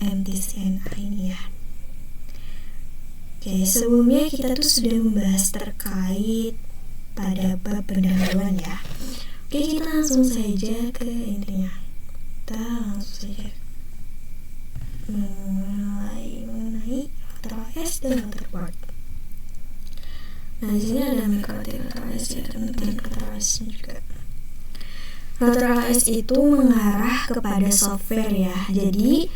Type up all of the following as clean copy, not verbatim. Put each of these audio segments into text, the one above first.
MTCNI ini ya. Oke, sebelumnya kita tuh sudah membahas terkait pada bab pendahuluan ya. Oke, kita langsung saja ke intinya. Kita langsung saja mulai mengenai rotor OS dan rotor. Nah, di sini ada mikrotik rotor OS ya, teman-teman. Rotor OS juga. Rotor OS itu mengarah kepada software ya. Jadi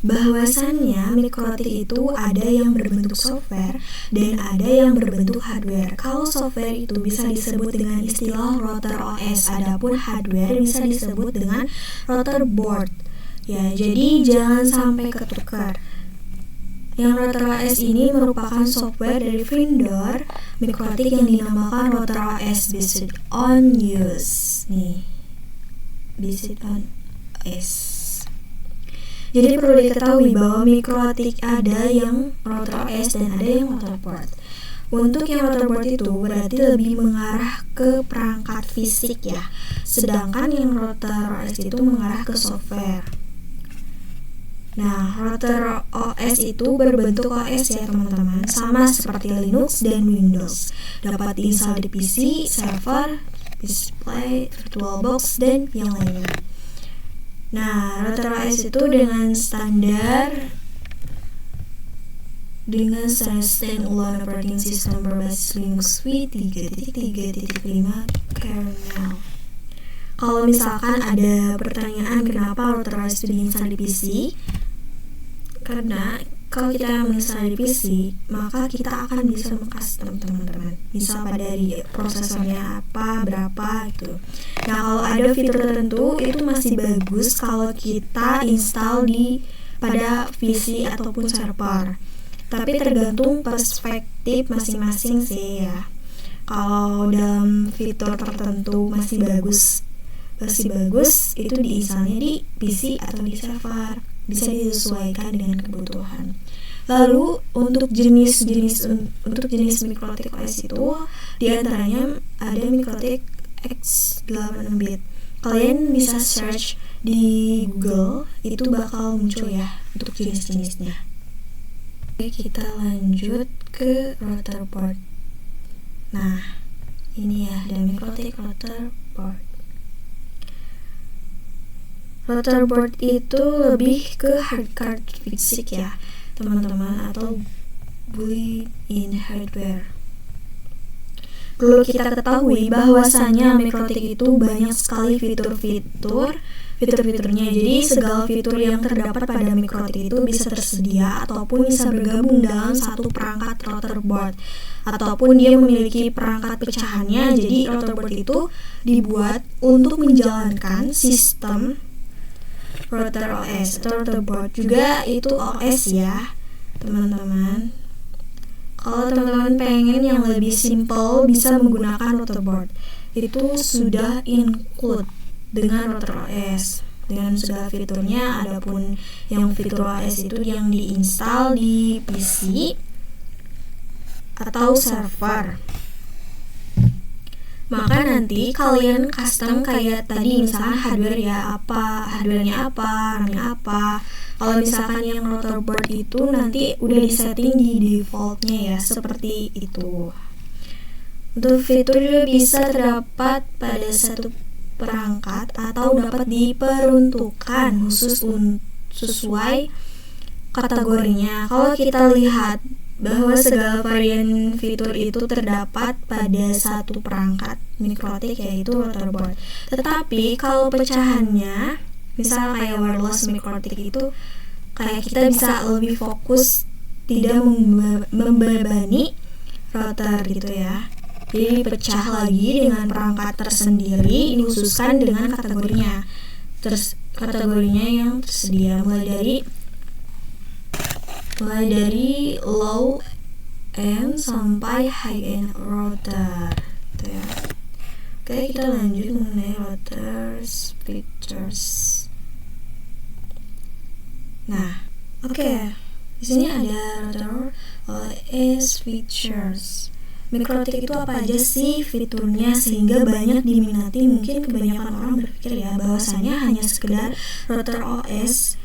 bahwasannya mikrotik itu ada yang berbentuk software dan ada yang berbentuk hardware. Kalau software itu bisa disebut dengan istilah rotor OS, adapun hardware bisa disebut dengan rotor board. Ya, jadi jangan sampai ketukar. Yang rotor OS ini merupakan software dari vendor mikrotik yang dinamakan rotor OS based on use. Nih, based on OS. Jadi perlu diketahui bahwa mikrotik ada yang rotor OS dan ada yang rotor board. Untuk yang rotor board itu berarti lebih mengarah ke perangkat fisik ya, sedangkan yang rotor OS itu mengarah ke software. Nah, rotor OS itu berbentuk OS ya teman-teman, sama seperti Linux dan Windows. Dapat diinstal di PC, server, display, VirtualBox, dan yang lainnya. Nah, rotor OS itu dengan standar standalone operating system berbasis Linux v3.3.5 kernel. Kalau misalkan ada pertanyaan kenapa rotor OS itu diinstal di PC, karena kalau kita menginstal di PC, maka kita akan bisa mengcustom teman-teman. Misal pada dari prosesornya apa, berapa gitu. Nah, kalau ada fitur tertentu itu masih bagus kalau kita install pada PC ataupun server. Tapi tergantung perspektif masing-masing sih ya. Kalau dalam fitur tertentu masih bagus itu diinstalnya di PC atau di server, bisa disesuaikan dengan kebutuhan. Lalu untuk jenis mikrotik OS itu diantaranya ada mikrotik x86-bit. Kalian bisa search di Google, itu bakal muncul ya untuk jenis-jenisnya. Oke, kita lanjut ke rotor board. Nah, ini ya, ada mikrotik rotor board. Rotor board itu lebih ke hardware fisik ya teman-teman, atau built-in hardware. Perlu kita ketahui bahwasanya mikrotik itu banyak sekali fitur-fiturnya. Jadi segala fitur yang terdapat pada mikrotik itu bisa tersedia ataupun bisa bergabung dalam satu perangkat rotor board, ataupun dia memiliki perangkat pecahannya. Jadi rotor board itu dibuat untuk menjalankan sistem rotor OS atau rotor board. Juga itu OS ya teman-teman. Kalau teman-teman pengen yang lebih simple, bisa menggunakan rotor board. Itu sudah include dengan rotor OS dengan segala fiturnya. Adapun yang fitur OS itu yang diinstal di PC atau server. Maka nanti kalian custom kayak tadi, misalkan hardware-nya apa, RAM-nya apa. Kalau misalkan yang rotor board itu nanti udah disetting di defaultnya ya, seperti itu. Untuk fitur juga bisa terdapat pada satu perangkat atau dapat diperuntukkan khusus sesuai kategorinya. Kalau kita lihat bahwa segala varian fitur itu terdapat pada satu perangkat mikrotik, yaitu rotor board. Tetapi kalau pecahannya, misal kayak wireless mikrotik itu, kayak kita bisa lebih fokus, tidak membebani rotor gitu ya. Jadi dipecah lagi dengan perangkat tersendiri, dikhususkan dengan kategorinya. Kategorinya yang tersedia mulai dari low end sampai high end rotor gitu ya. Oke, kita lanjut mengenai rotors features. Nah, oke. Di sini ada rotor OS features. Mikrotik itu apa aja sih fiturnya sehingga banyak diminati? Mungkin kebanyakan orang berpikir ya bahwasanya hanya sekedar rotor OS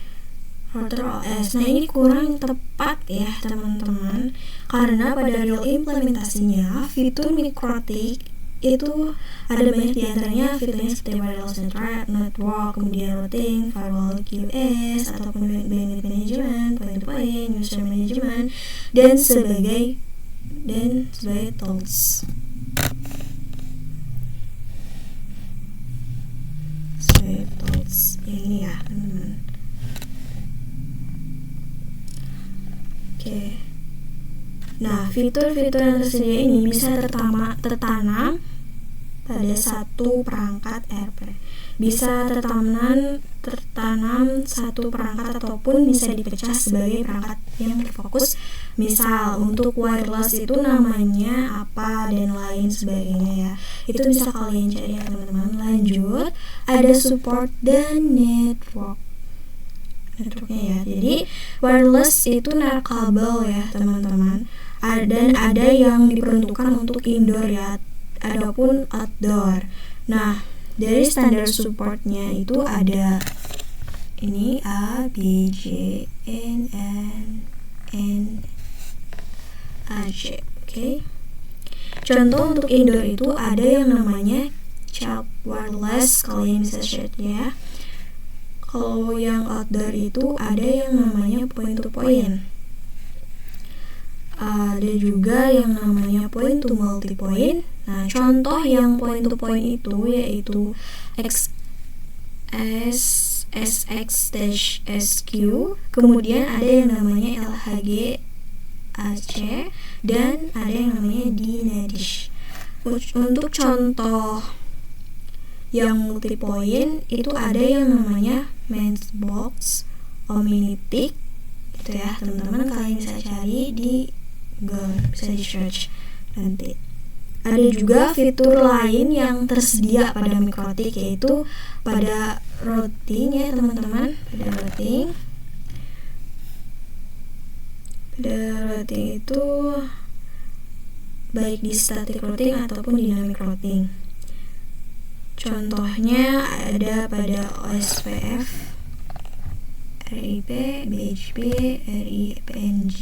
router OS. Nah, ini kurang tepat ya teman-teman, karena pada real implementasinya fitur MikroTik itu ada banyak diantaranya fiturnya seperti wireless network, kemudian routing, firewall QoS, ataupun bandwidth management, point-to-point, user management, dan sebagai tools. Yang ini ya teman-teman. Oke. Nah, fitur-fitur yang tersedia ini bisa tertanam pada satu perangkat ERP. Bisa tertanam satu perangkat ataupun bisa dipecah sebagai perangkat yang berfokus. Misal untuk wireless itu namanya apa dan lain sebagainya ya. Itu bisa kalian cari ya teman-teman. Lanjut, ada support dan networknya ya. Jadi wireless itu narkabel ya teman-teman. Dan ada yang diperuntukkan untuk indoor ya, adapun outdoor. Nah, dari standar supportnya itu ada ini A, B, J, N, A, J. Oke. Contoh untuk indoor itu ada yang namanya child wireless, kalian bisa share ya. Kalau yang outdoor itu ada yang namanya point to point. Ada juga yang namanya point to multi point. Nah, contoh yang point to point itu yaitu SX-SQ, kemudian ada yang namanya LHG AC, dan ada yang namanya DNADISH. Untuk contoh yang multi point itu ada yang namanya Matchbox, Omnitic gitu ya teman-teman, kalian bisa cari di Google, bisa di search nanti. Ada juga fitur lain yang tersedia pada MikroTik, yaitu pada routing ya teman-teman. Pada routing itu baik di static routing ataupun dynamic routing. Contohnya ada pada OSPF, RIP, BHP, RIPNG,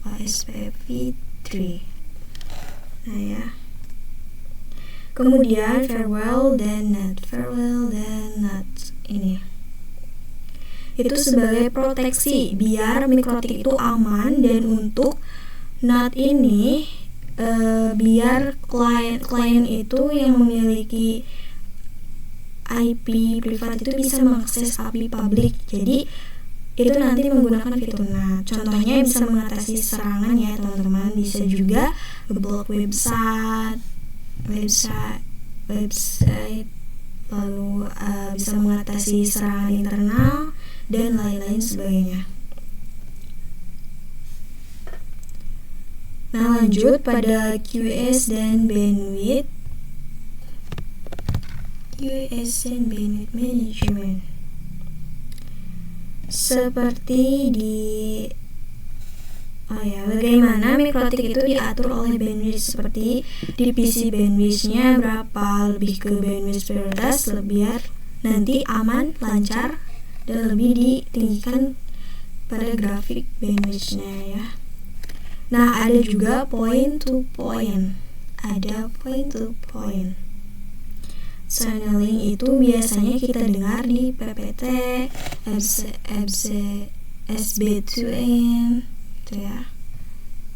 OSPF v3. Nah ya. Kemudian farewell dan NAT ini. Itu sebagai proteksi biar MikroTik itu aman, dan untuk NAT ini biar klien itu yang memiliki IP privat itu bisa mengakses IP publik. Jadi itu nanti menggunakan fitur NAT. Contohnya bisa mengatasi serangan ya teman-teman. Bisa juga ngeblok website, lalu bisa mengatasi serangan internal dan lain-lain sebagainya. Nah, lanjut pada QoS dan bandwidth. Management. Seperti bagaimana MikroTik itu diatur oleh bandwidth, seperti di PC bandwidthnya berapa, lebih ke bandwidth prioritas, biar nanti aman, lancar, dan lebih ditinggikan pada grafik bandwidthnya ya. Nah, ada juga point to point. Signaling itu biasanya kita dengar di PPT, SB2N gitu ya,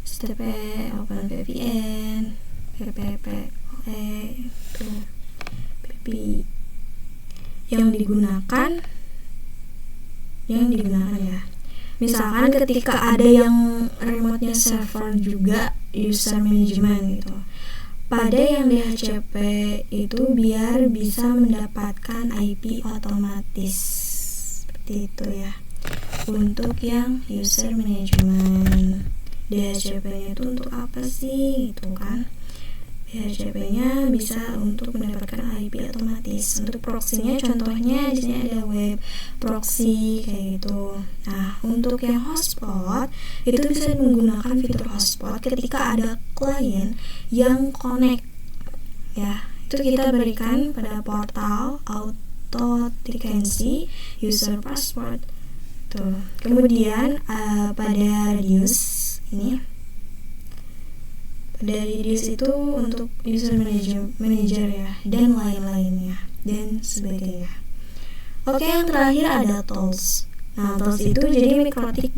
STP, OpenVPN, PPPoE itu PP yang digunakan ya. Misalkan ketika ada yang remote-nya server juga user management gitu. Pada yang DHCP itu biar bisa mendapatkan IP otomatis seperti itu ya. Untuk yang user management, DHCP-nya itu untuk apa sih gitu kan? DHCP-nya bisa untuk mendapatkan IP otomatis. Untuk proxy-nya contohnya di sini ada web proxy kayak gitu. Nah, untuk yang hotspot itu bisa menggunakan fitur hotspot ketika ada klien yang connect ya. Itu kita berikan pada portal authentication user password Tuh. Kemudian pada radius ini, pada radius itu untuk user manager ya, dan lain-lainnya dan sebagainya. Oke, yang terakhir ada tools. Nah, tools itu jadi mikrotik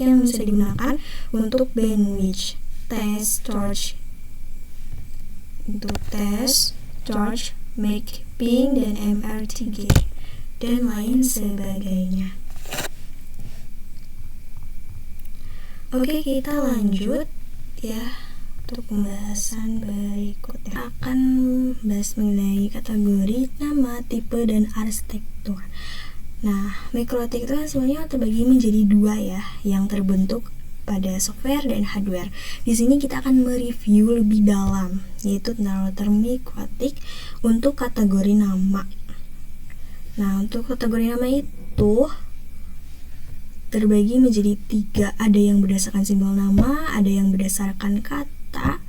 yang bisa digunakan untuk bandwidth, test, torch, untuk test, torch, make, ping, dan MRTG dan lain sebagainya. Oke, kita lanjut ya untuk pembahasan berikutnya. Akan bahas mengenai kategori, nama, tipe, dan arsitektur. Nah, mikrotik itu kan sebenarnya terbagi menjadi dua ya, yang terbentuk pada software dan hardware. Di sini kita akan mereview lebih dalam, yaitu tentang router mikrotik untuk kategori nama. Nah, untuk kategori nama itu terbagi menjadi 3. Ada yang berdasarkan simbol nama, ada yang berdasarkan kata,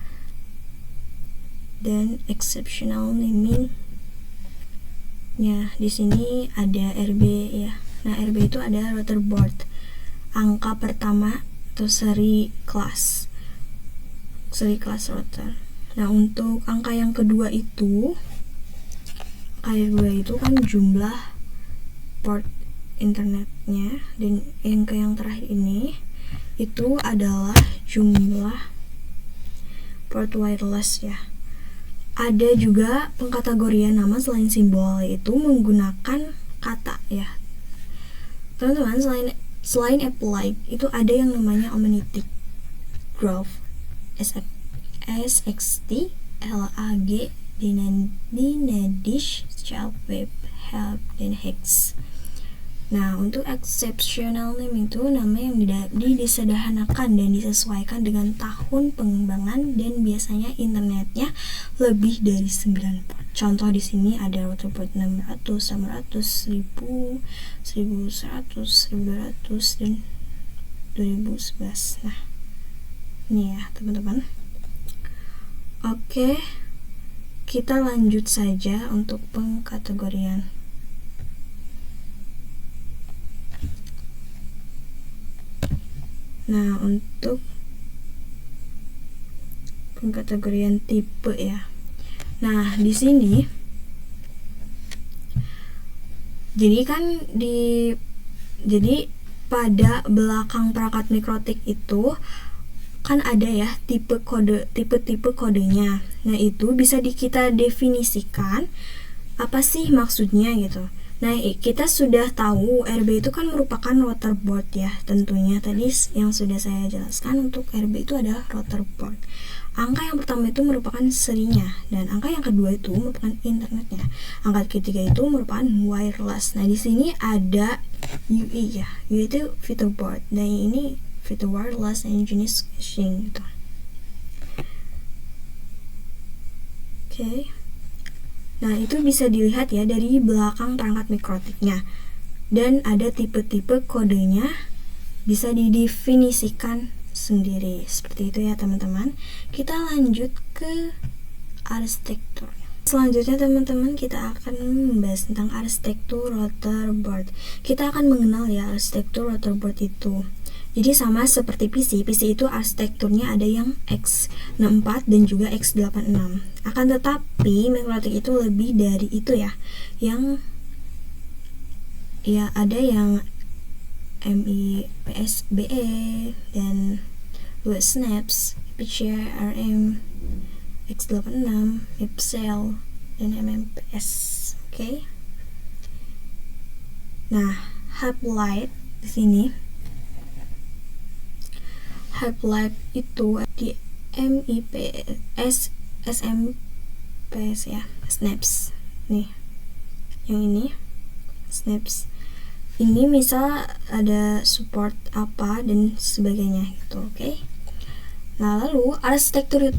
dan exceptional naming. Ya, di sini ada RB ya. Nah, RB itu ada router board, angka pertama atau seri kelas router. Nah, untuk angka yang kedua itu kan jumlah port internetnya, dan yang terakhir ini itu adalah jumlah port wireless ya. Ada juga pengkategorian nama selain simbol, yaitu menggunakan kata ya. Teman-teman, selain apply itu ada yang namanya omnitic graph, SXT, LAG, Dynadish, Shelf Web, Help, dan Hex. Nah, untuk exceptional name itu nama yang disederhanakan dan disesuaikan dengan tahun pengembangan, dan biasanya internetnya lebih dari 9 port. Contoh di sini ada router port 600, 600, 1000, 1100, 1200, dan 2011. Nah, ini ya teman-teman. Oke, kita lanjut saja untuk pengkategorian. Nah, untuk pengkategorian tipe ya. Nah, di sini jadi pada belakang perangkat mikrotik itu kan ada ya tipe kodenya. Nah, itu bisa kita definisikan apa sih maksudnya gitu. Nah, kita sudah tahu RB itu kan merupakan router board ya. Tentunya tadi yang sudah saya jelaskan, untuk RB itu adalah router board. Angka yang pertama itu merupakan serinya, dan angka yang kedua itu merupakan internetnya. Angka ketiga itu merupakan wireless. Nah, di sini ada UE ya. UE itu video board. Dan ini video wireless dan jenis caching gitu. Oke. Nah, itu bisa dilihat ya dari belakang perangkat mikrotiknya. Dan ada tipe-tipe kodenya, bisa didefinisikan sendiri. Seperti itu ya teman-teman. Kita lanjut ke arsitektur. Selanjutnya teman-teman, kita akan membahas tentang arsitektur router board. Kita akan mengenal ya arsitektur router board itu. Jadi sama seperti PC itu arsitekturnya ada yang x64 dan juga x86. Akan tetapi mikrotik itu lebih dari itu ya. Yang ya ada yang MIPS-BE dan dua snaps, PCI RM, x86, MIPSEL, dan MMPS. Oke. Nah, half-life di sini. Half-life itu di MIPS, SMPS ya, snaps. Nih, yang ini snaps. Ini misal ada support apa dan sebagainya gitu, oke? Nah, lalu arsitektur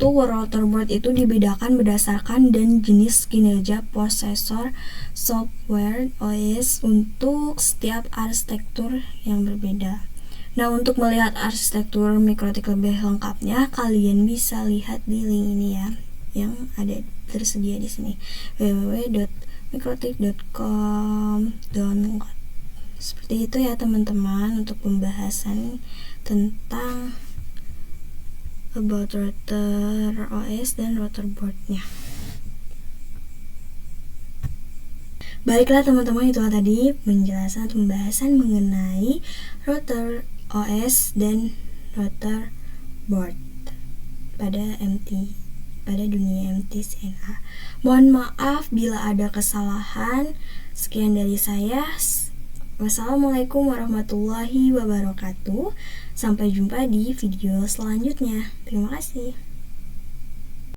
router board itu dibedakan berdasarkan dan jenis kinerja prosesor, software, OS untuk setiap arsitektur yang berbeda. Nah, untuk melihat arsitektur mikrotik lebih lengkapnya, kalian bisa lihat di link ini ya, yang ada tersedia di sini, www.mikrotik mikrotik.com download. Seperti itu ya teman-teman untuk pembahasan tentang about router OS dan router boardnya. Baiklah teman-teman, itulah tadi penjelasan pembahasan mengenai router OS dan router board pada dunia MT-CNA. Mohon maaf bila ada kesalahan. Sekian dari saya. Wassalamualaikum warahmatullahi wabarakatuh. Sampai jumpa di video selanjutnya. Terima kasih.